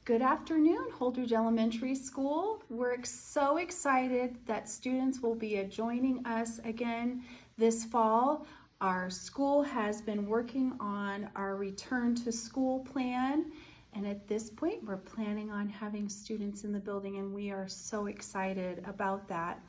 Good afternoon, Holdridge Elementary School. We're so excited that students will be joining us again this fall. Our school has been working on our return to school plan, and at this point we're planning on having students in the building, and we are so excited about that.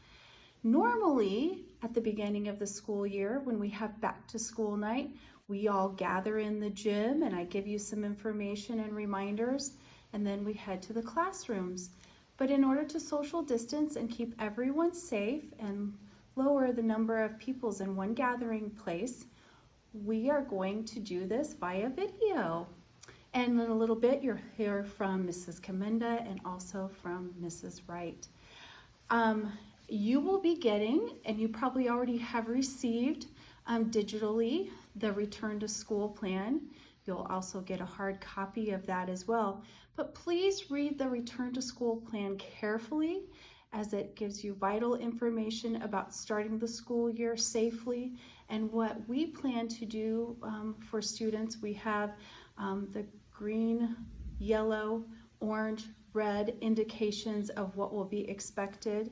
Normally, at the beginning of the school year, when we have back to school night, we all gather in the gym and I give you some information and reminders, and then we head to the classrooms. But in order to social distance and keep everyone safe and lower the number of peoples in one gathering place, we are going to do this via video. And in a little bit, you'll hear from Mrs. Commenda and also from Mrs. Wright. You will be getting, and you probably already have received digitally, the return to school plan. You'll also get a hard copy of that as well. But please read the return to school plan carefully, as it gives you vital information about starting the school year safely and what we plan to do for students. We have the green, yellow, orange, red indications of what will be expected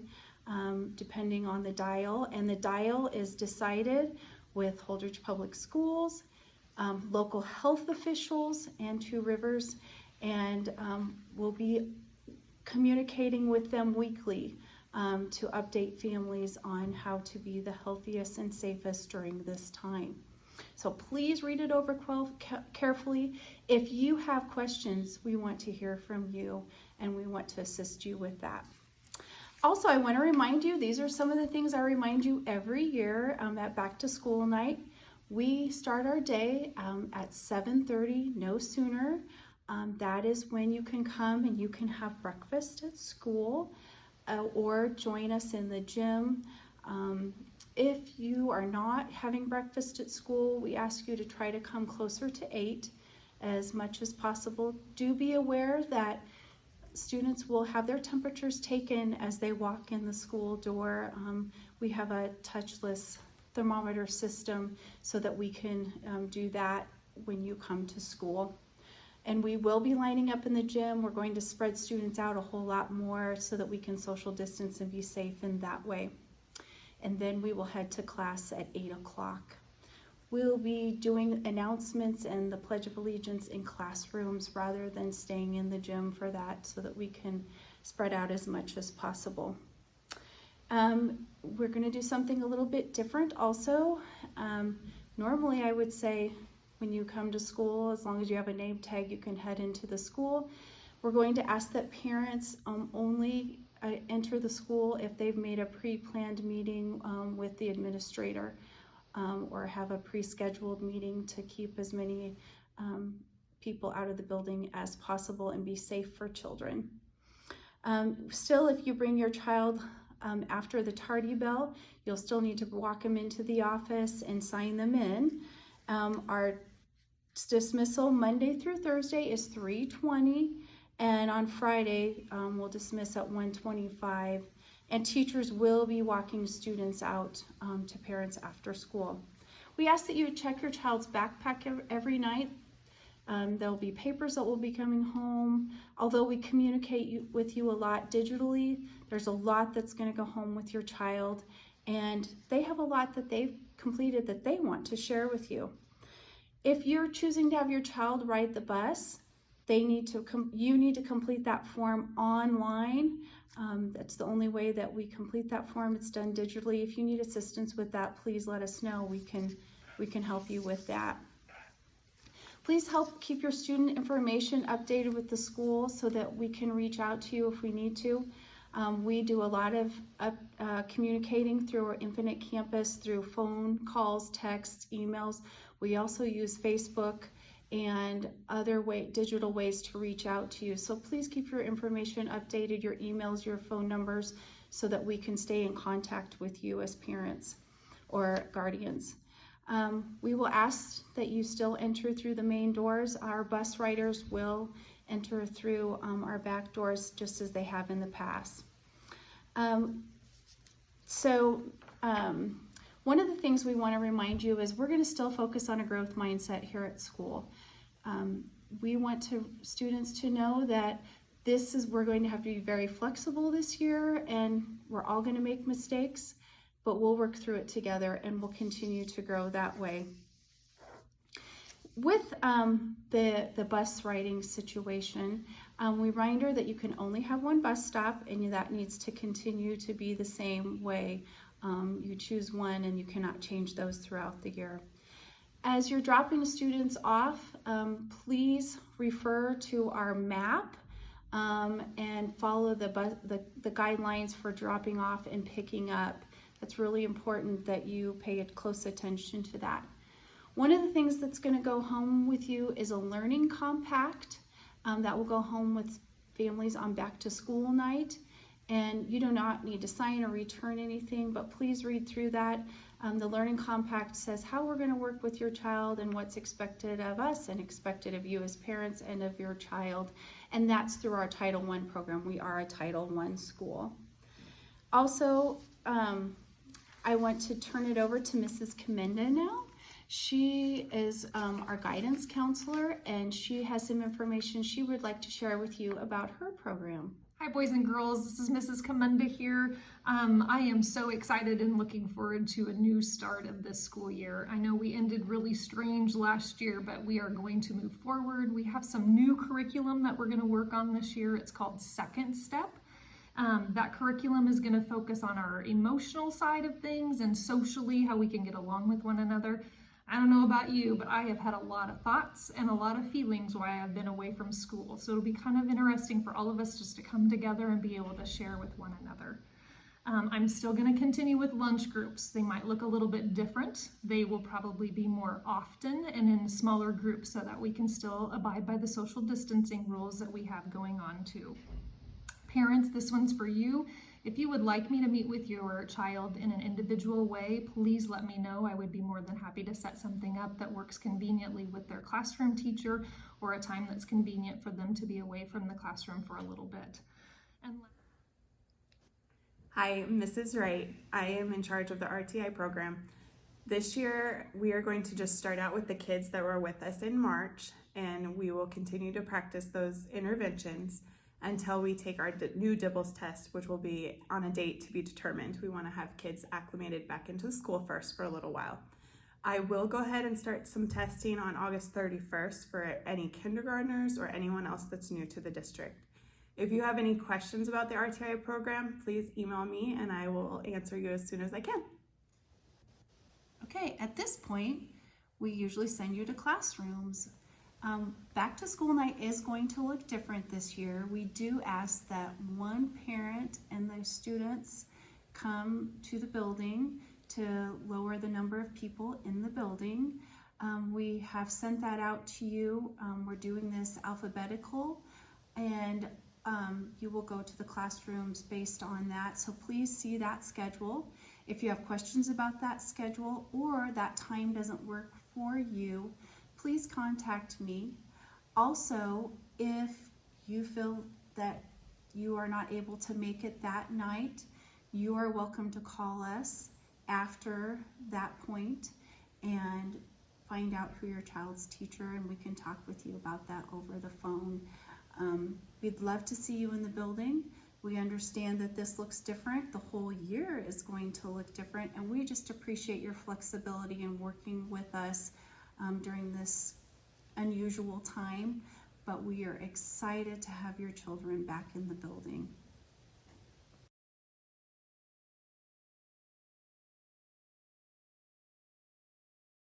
depending on the dial. And the dial is decided with Holdridge Public Schools, local health officials, and Two Rivers, and we'll be communicating with them weekly to update families on how to be the healthiest and safest during this time. So please read it over carefully. If you have questions, we want to hear from you and we want to assist you with that. Also, I want to remind you, these are some of the things I remind you every year at back to school night. We start our day at 7:30, no sooner. That is when you can come and you can have breakfast at school or join us in the gym. If you are not having breakfast at school, we ask you to try to come closer to 8 as much as possible. Do be aware that students will have their temperatures taken as they walk in the school door. We have a touchless thermometer system so that we can do that when you come to school. And we will be lining up in the gym. We're going to spread students out a whole lot more so that we can social distance and be safe in that way. And then we will head to class at 8 o'clock. We'll be doing announcements and the Pledge of Allegiance in classrooms rather than staying in the gym for that, so that we can spread out as much as possible. We're going to do something a little bit different also. Normally I would say when you come to school, as long as you have a name tag, you can head into the school. We're going to ask that parents only enter the school if they've made a pre-planned meeting with the administrator. Or have a pre-scheduled meeting to keep as many people out of the building as possible and be safe for children. Still, if you bring your child after the tardy bell, you'll still need to walk them into the office and sign them in. Our dismissal Monday through Thursday is 3:20, and on Friday we'll dismiss at 1:25. And teachers will be walking students out to parents after school. We ask that you check your child's backpack every night. There'll be papers that will be coming home. Although we communicate with you a lot digitally, there's a lot that's going to go home with your child, and they have a lot that they've completed that they want to share with you. If you're choosing to have your child ride the bus, you need to complete that form online. That's the only way that we complete that form. It's done digitally. If you need assistance with that, please let us know. We can help you with that. Please help keep your student information updated with the school so that we can reach out to you if we need to. We do a lot of communicating through our Infinite Campus through phone calls, texts, emails. We also use Facebook and other digital ways to reach out to you. So please keep your information updated, your emails, your phone numbers, so that we can stay in contact with you as parents or guardians. We will ask that you still enter through the main doors. Our bus riders will enter through our back doors just as they have in the past. One of the things we want to remind you is we're going to still focus on a growth mindset here at school. we want students to know that we're going to have to be very flexible this year, and we're all going to make mistakes, but we'll work through it together and we'll continue to grow that way. With the bus riding situation, reminder that you can only have one bus stop, and that needs to continue to be the same way. You choose one and you cannot change those throughout the year. As you're dropping students off, please refer to our map and follow the guidelines for dropping off and picking up. It's really important that you pay close attention to that. One of the things that's going to go home with you is a learning compact that will go home with families on back to school night. And you do not need to sign or return anything, but please read through that. The learning compact says how we're going to work with your child and what's expected of us and expected of you as parents and of your child. And that's through our Title I program. We are a Title I school. Also, I want to turn it over to Mrs. Commenda now. She is our guidance counselor, and she has some information she would like to share with you about her program. Hi boys and girls, this is Mrs. Commenda here. I am so excited and looking forward to a new start of this school year. I know we ended really strange last year, but we are going to move forward. We have some new curriculum that we're going to work on this year. It's called Second Step. That curriculum is going to focus on our emotional side of things and socially, how we can get along with one another. I don't know about you, but I have had a lot of thoughts and a lot of feelings while I've been away from school. So it'll be kind of interesting for all of us just to come together and be able to share with one another. I'm still going to continue with lunch groups. They might look a little bit different. They will probably be more often and in smaller groups so that we can still abide by the social distancing rules that we have going on too. Parents, this one's for you. If you would like me to meet with your child in an individual way, please let me know. I would be more than happy to set something up that works conveniently with their classroom teacher, or a time that's convenient for them to be away from the classroom for a little bit. Hi, Mrs. Wright. I am in charge of the RTI program. This year, we are going to just start out with the kids that were with us in March, and we will continue to practice those interventions until we take our new DIBELS test, which will be on a date to be determined. We want to have kids acclimated back into school first for a little while. I will go ahead and start some testing on August 31st for any kindergartners or anyone else that's new to the district. If you have any questions about the RTI program, please email me and I will answer you as soon as I can. Okay, at this point, we usually send you to classrooms. Back to school night is going to look different this year. We do ask that one parent and the students come to the building to lower the number of people in the building. We have sent that out to you. We're doing this alphabetical, and you will go to the classrooms based on that. So please see that schedule. If you have questions about that schedule or that time doesn't work for you, please contact me. Also, if you feel that you are not able to make it that night, you are welcome to call us after that point and find out who your child's teacher, and we can talk with you about that over the phone. We'd love to see you in the building. We understand that this looks different. The whole year is going to look different, and we just appreciate your flexibility in working with us during this unusual time, but we are excited to have your children back in the building.